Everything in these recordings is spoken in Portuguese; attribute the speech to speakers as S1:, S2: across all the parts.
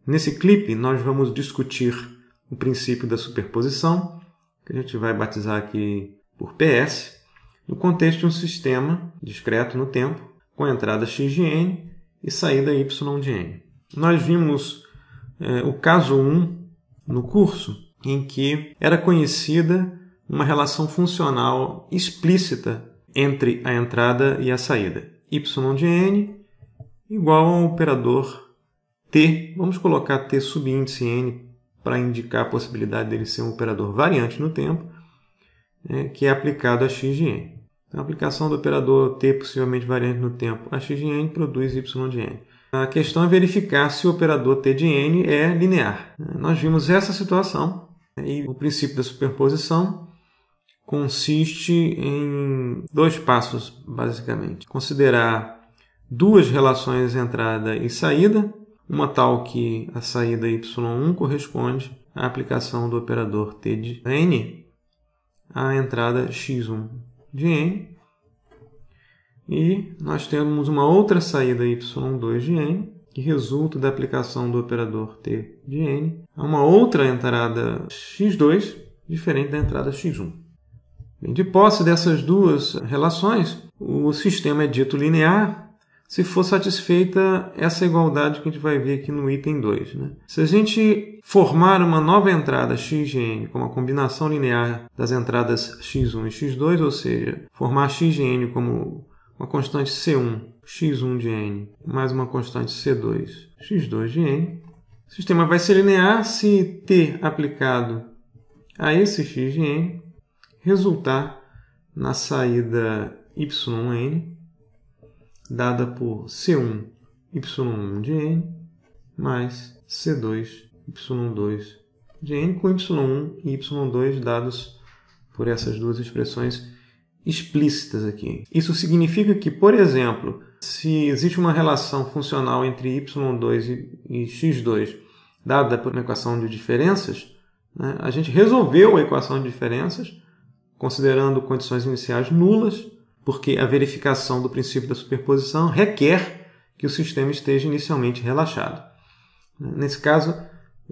S1: Nesse clipe, nós vamos discutir o princípio da superposição, que a gente vai batizar aqui por PS, no contexto de um sistema discreto no tempo, com entrada x de n e saída y de n. Nós vimos o caso 1 no curso, em que era conhecida uma relação funcional explícita entre a entrada e a saída. Y de n igual ao operador t. Vamos colocar t subíndice n para indicar a possibilidade dele ser um operador variante no tempo, que é aplicado a x de n. Então, a aplicação do operador t possivelmente variante no tempo a x de n produz y de n. A questão é verificar se o operador t de n é linear. Nós vimos essa situação e o princípio da superposição consiste em 2 passos, basicamente. Considerar 2 relações entrada e saída, uma tal que a saída y1 corresponde à aplicação do operador t de n à entrada x1 de n. E nós temos uma outra saída y2 de n, que resulta da aplicação do operador t de n a uma outra entrada x2, diferente da entrada x1. Bem, de posse dessas 2 relações, o sistema é dito linear se for satisfeita essa igualdade que a gente vai ver aqui no item 2. Se a gente formar uma nova entrada x de n como a combinação linear das entradas x1 e x2, ou seja, formar x de n como uma constante c1, x1 de n, mais uma constante c2, x2 de n, o sistema vai ser linear se t aplicado a esse x de n resultar na saída yn, dada por c1 y1 de n, mais c2 y2 de n, com y1 e y2 dados por essas 2 expressões explícitas aqui. Isso significa que, por exemplo, se existe uma relação funcional entre y2 e x2 dada por uma equação de diferenças, a gente resolveu a equação de diferenças considerando condições iniciais nulas, porque a verificação do princípio da superposição requer que o sistema esteja inicialmente relaxado. Nesse caso,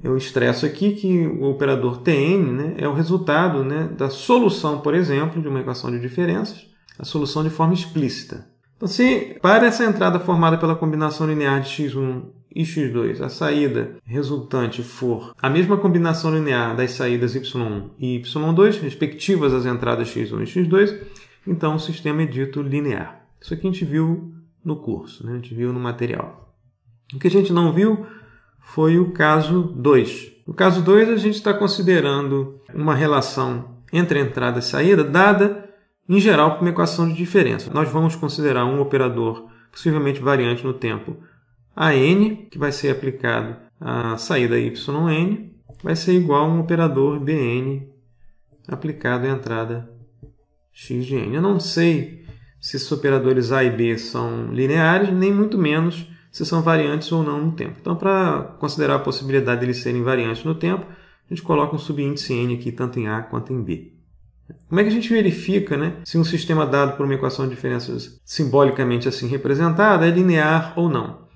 S1: eu estresso aqui que o operador Tn é o resultado da solução, por exemplo, de uma equação de diferenças, a solução de forma explícita. Então, se para essa entrada formada pela combinação linear de x1 e x2, a saída resultante for a mesma combinação linear das saídas y1 e y2, respectivas às entradas x1 e x2, então o sistema é dito linear. Isso aqui a gente viu no curso, a gente viu no material. O que a gente não viu foi o caso 2. No caso 2, a gente está considerando uma relação entre entrada e saída dada, em geral, por uma equação de diferença. Nós vamos considerar um operador possivelmente variante no tempo a n, que vai ser aplicado à saída yn, vai ser igual a um operador bn aplicado à entrada x de n. Eu não sei se esses operadores a e b são lineares, nem muito menos se são variantes ou não no tempo. Então, para considerar a possibilidade de eles serem variantes no tempo, a gente coloca um subíndice n aqui, tanto em a quanto em b. Como é que a gente verifica se um sistema dado por uma equação de diferenças simbolicamente assim representada é linear ou não?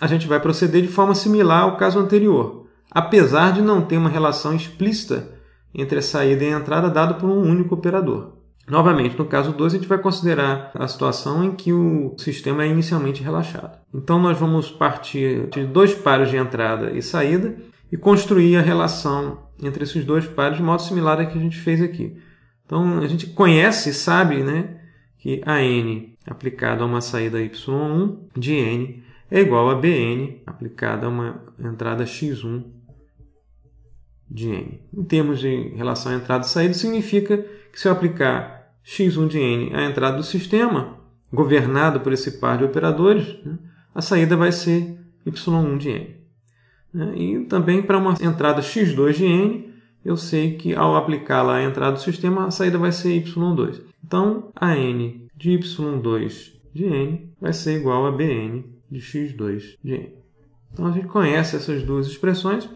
S1: A gente vai proceder de forma similar ao caso anterior, apesar de não ter uma relação explícita entre a saída e a entrada dada por um único operador. Novamente, no caso 2, a gente vai considerar a situação em que o sistema é inicialmente relaxado. Então, nós vamos partir de 2 pares de entrada e saída e construir a relação entre esses 2 pares de modo similar ao que a gente fez aqui. Então, a gente conhece e sabe que a n aplicado a uma saída y1 de n é igual a bn aplicada a uma entrada x1 de n. Em termos de relação entrada e saída, significa que se eu aplicar x1 de n à entrada do sistema, governado por esse par de operadores, a saída vai ser y1 de n. E também para uma entrada x2 de n, eu sei que ao aplicá-la à entrada do sistema, a saída vai ser y2. Então, a n de y2 de n vai ser igual a bn de x2 de n. Então, a gente conhece essas 2 expressões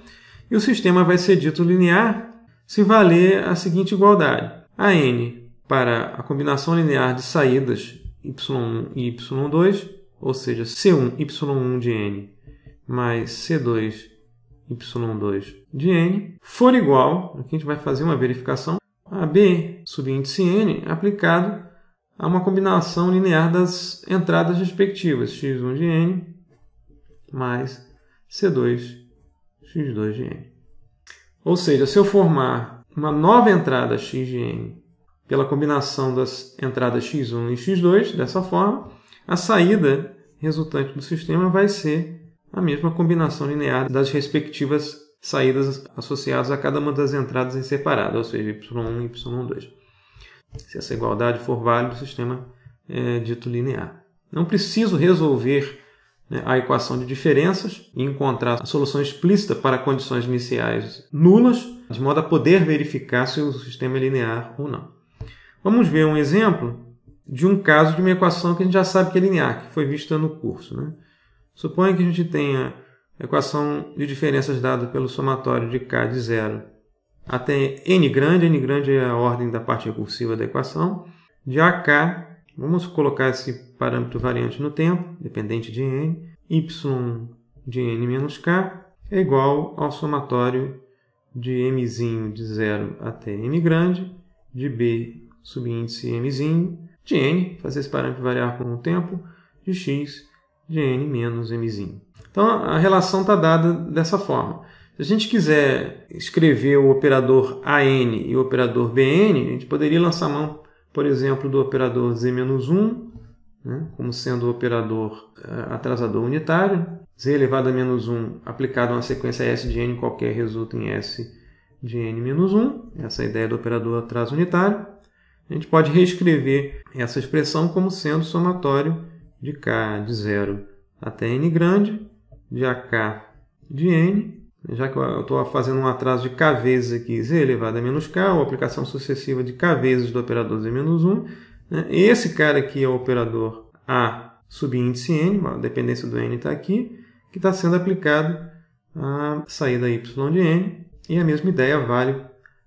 S1: e o sistema vai ser dito linear se valer a seguinte igualdade. A n para a combinação linear de saídas y1 e y2, ou seja, c1 y1 de n mais c2 y2 de n for igual, aqui a gente vai fazer uma verificação, a b subíndice n aplicado a uma combinação linear das entradas respectivas, x1 de n mais c2 x2 de n. Ou seja, se eu formar uma nova entrada x de n pela combinação das entradas x1 e x2, dessa forma, a saída resultante do sistema vai ser a mesma combinação linear das respectivas saídas associadas a cada uma das entradas em separado, ou seja, y1 e y2. Se essa igualdade for válida, o sistema é dito linear. Não preciso resolver a equação de diferenças e encontrar a solução explícita para condições iniciais nulas, de modo a poder verificar se o sistema é linear ou não. Vamos ver um exemplo de um caso de uma equação que a gente já sabe que é linear, que foi vista no curso, né? Suponha que a gente tenha a equação de diferenças dada pelo somatório de k de 0 até n grande é a ordem da parte recursiva da equação, de ak, vamos colocar esse parâmetro variante no tempo, dependente de n, y de n menos k é igual ao somatório de mzinho de 0 até n grande, de b subíndice mzinho, de n, fazer esse parâmetro variar com o tempo, de x de n menos mzinho. Então, a relação está dada dessa forma. Se a gente quiser escrever o operador AN e o operador BN, a gente poderia lançar mão, por exemplo, do operador Z-1, né, como sendo o operador atrasador unitário. Z elevado a menos 1 aplicado a uma sequência S de n qualquer resulta em S de n menos 1. Essa é a ideia do operador atraso unitário. A gente pode reescrever essa expressão como sendo somatório de k de 0 até n grande, de ak de n, já que eu estou fazendo um atraso de k vezes aqui, z elevado a menos k, ou aplicação sucessiva de k vezes do operador z menos 1. Né? Esse cara aqui é o operador a subíndice n, a dependência do n está aqui, que está sendo aplicado à saída y de n, e a mesma ideia vale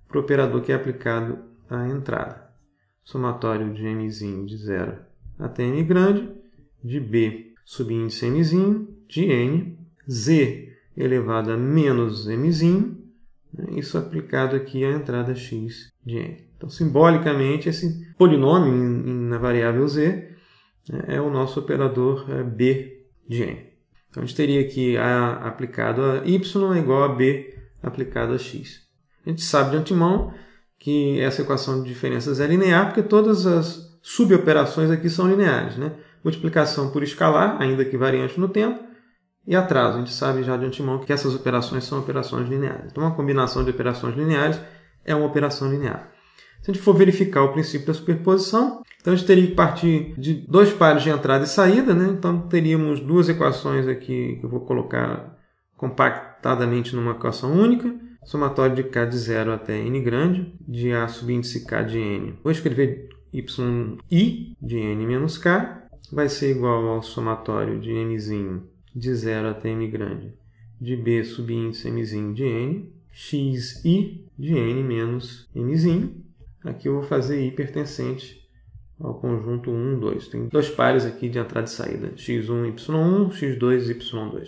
S1: para o operador que é aplicado à entrada. Somatório de mzinho de 0 até n grande, de b subíndice mzinho, de n, z elevado a menos mzinho, né? Isso aplicado aqui à entrada x de n. Então, simbolicamente, esse polinômio na variável z, né, é o nosso operador b de n. Então, a gente teria aqui a aplicado a y é igual a b aplicado a x. A gente sabe de antemão que essa equação de diferenças é linear, porque todas as suboperações aqui são lineares, né? Multiplicação por escalar, ainda que variante no tempo, e atraso. A gente sabe já de antemão que essas operações são operações lineares. Então, uma combinação de operações lineares é uma operação linear. Se a gente for verificar o princípio da superposição, então a gente teria que partir de dois pares de entrada e saída, né? Então, teríamos duas equações aqui que eu vou colocar compactadamente numa equação única. Somatório de k de 0 até n grande, de a subíndice k de n. Vou escrever yi de n menos k, vai ser igual ao somatório de mzinho de 0 até m grande, de b subíndice mzinho de n, xi de n menos mzinho. Aqui eu vou fazer i pertencente ao conjunto 1, 2. Tem dois pares aqui de entrada e saída, x1, y1, x2, y2.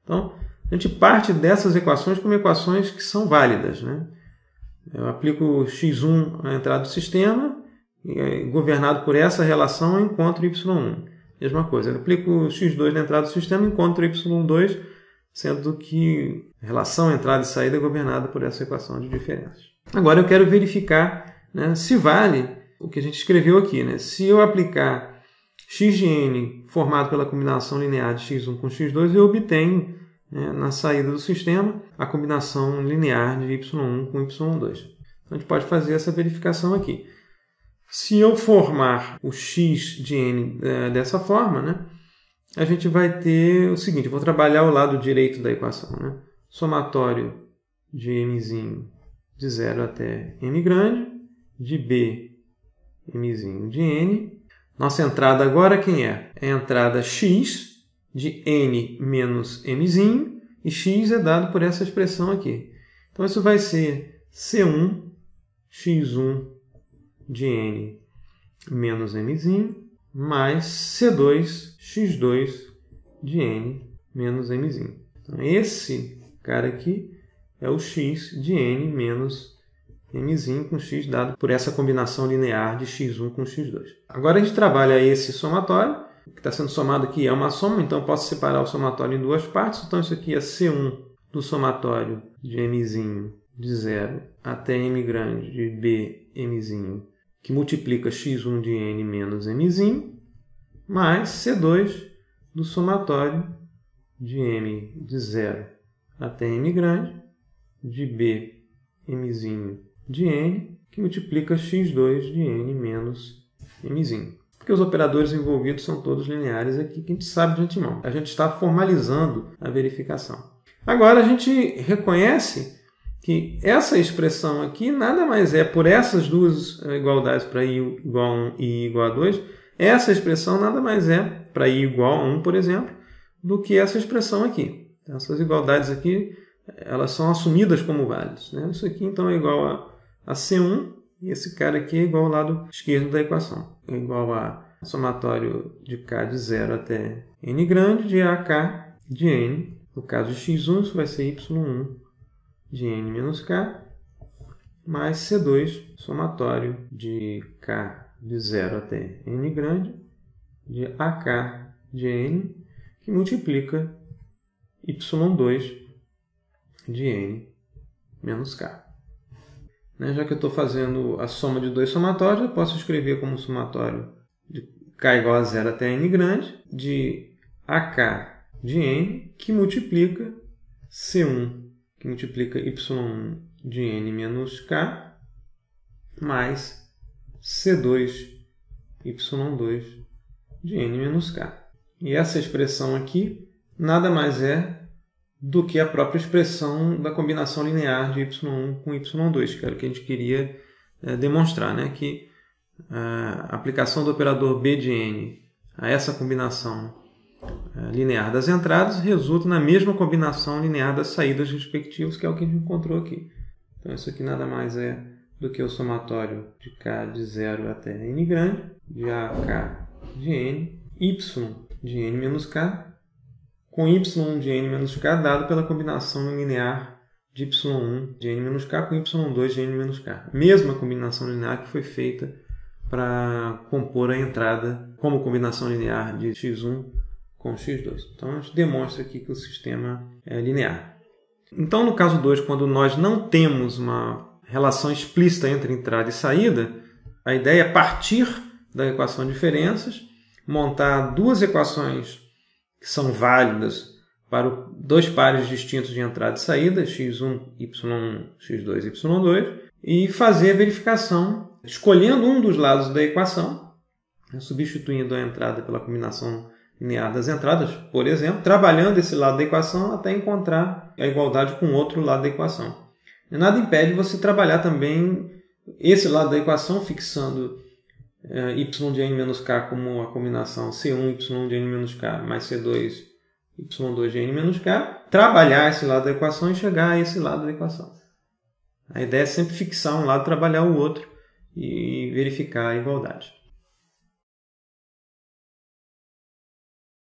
S1: Então, a gente parte dessas equações como equações que são válidas, né? Eu aplico x1 à entrada do sistema, e, governado por essa relação, eu encontro y1. Mesma coisa, eu aplico x2 na entrada do sistema, encontro y2, sendo que a relação entrada e saída é governada por essa equação de diferenças. Agora eu quero verificar, né, se vale o que a gente escreveu aqui. Né? Se eu aplicar x de n formado pela combinação linear de x1 com x2, eu obtenho, né, na saída do sistema a combinação linear de y1 com y2. Então a gente pode fazer essa verificação aqui. Se eu formar o x de n dessa forma, né, a gente vai ter o seguinte, eu vou trabalhar o lado direito da equação. Né? Somatório de mzinho de 0 até m grande, de b mzinho de n. Nossa entrada agora quem é? É a entrada x de n menos mzinho, e x é dado por essa expressão aqui. Então isso vai ser c1 x1 de n menos mzinho, mais c2 x2 de n menos mzinho. Então, esse cara aqui é o x de n menos mzinho com x dado por essa combinação linear de x1 com x2. Agora a gente trabalha esse somatório, o que está sendo somado aqui é uma soma, então eu posso separar o somatório em duas partes. Então isso aqui é C1 do somatório de mzinho de 0 até m grande de b mzinho, que multiplica x1 de n menos mzinho, mais C2 do somatório de m de 0 até m grande de b mzinho de n, que multiplica x2 de n menos mzinho. Porque os operadores envolvidos são todos lineares aqui, que a gente sabe de antemão. A gente está formalizando a verificação. Agora a gente reconhece que essa expressão aqui nada mais é, por essas duas igualdades para i igual a 1 e i igual a 2, essa expressão nada mais é, para i igual a 1, por exemplo, do que essa expressão aqui. Essas igualdades aqui, elas são assumidas como válidas, né? Isso aqui então é igual a C1 e esse cara aqui é igual ao lado esquerdo da equação. É igual a somatório de k de 0 até n grande de ak de n. No caso de x1, isso vai ser y1 de n menos k, mais C2, somatório de k de 0 até n grande de ak de n, que multiplica y2 de n menos k. Já que eu estou fazendo a soma de dois somatórios, eu posso escrever como somatório de k igual a 0 até n grande de ak de n, que multiplica C1, que multiplica y1 de n menos k, mais C2 y2 de n menos k. E essa expressão aqui nada mais é do que a própria expressão da combinação linear de y1 com y2, que era o que a gente queria demonstrar, né? Que a aplicação do operador b de n a essa combinação linear das entradas resulta na mesma combinação linear das saídas respectivas, que é o que a gente encontrou aqui. Então isso aqui nada mais é do que o somatório de k de 0 até n grande, de ak de n, y de n menos k, com y de n menos k dado pela combinação linear de y1 de n menos k com y2 de n menos k. Mesma combinação linear que foi feita para compor a entrada como combinação linear de x1 com x2. Então, a gente demonstra aqui que o sistema é linear. Então, no caso 2, quando nós não temos uma relação explícita entre entrada e saída, a ideia é partir da equação de diferenças, montar duas equações que são válidas para dois pares distintos de entrada e saída, x1, y1, x2, y2, e fazer a verificação escolhendo um dos lados da equação, substituindo a entrada pela combinação linear das entradas, por exemplo, trabalhando esse lado da equação até encontrar a igualdade com o outro lado da equação. E nada impede você trabalhar também esse lado da equação, fixando y de n menos k como a combinação C1, y de n menos k mais C2, y2 de n menos k, trabalhar esse lado da equação e chegar a esse lado da equação. A ideia é sempre fixar um lado, trabalhar o outro e verificar a igualdade.